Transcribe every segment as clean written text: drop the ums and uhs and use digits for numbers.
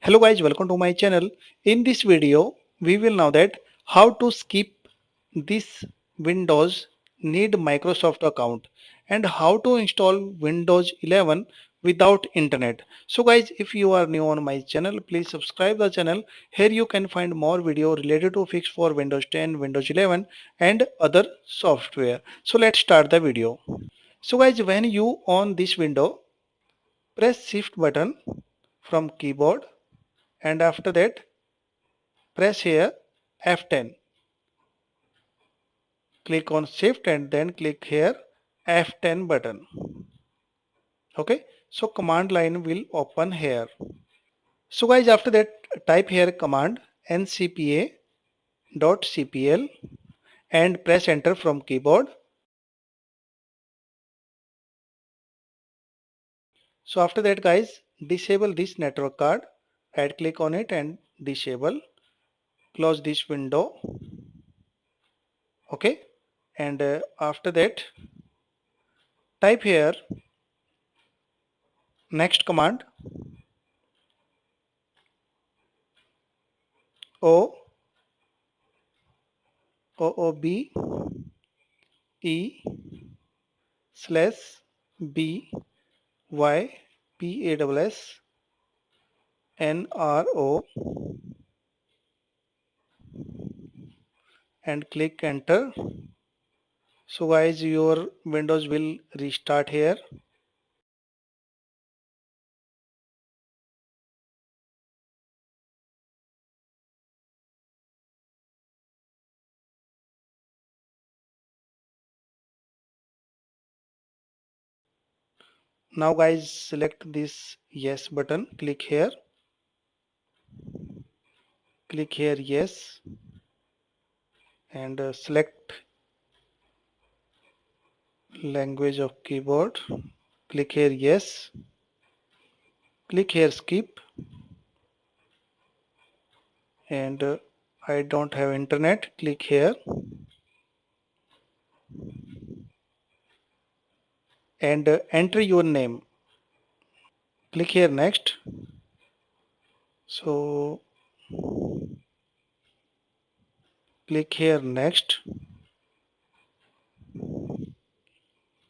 Hello guys, welcome to my channel. In this video we will know that how to skip this Windows need Microsoft account and how to install Windows 11 without internet. So guys, if you are new on my channel, please subscribe the channel. Here you can find more video related to fix for Windows 10, Windows 11 and other software. So let's start the video. So guys, when you on this window, press shift button from keyboard and after that press here F10. Click on shift and then click here F10 button. Okay, so command line will open here. So guys, after that type here command ncpa.cpl and press enter from keyboard. So after that guys, disable this network card, right click on it and disable, close this window. Okay, and after that type here next command o oob e slash b y p a s s n r o and click enter. So guys, your Windows will restart here. Now guys, select this yes button, click here yes and select language of keyboard, click here yes, click here skip and I don't have internet, click here and enter your name, click here next. So click here next,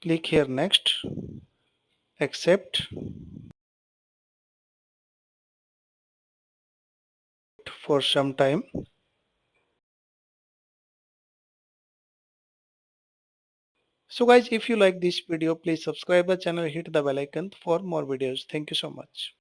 click here next, accept for some time. So guys, if you like this video, please subscribe the channel, hit the bell icon for more videos. Thank you so much.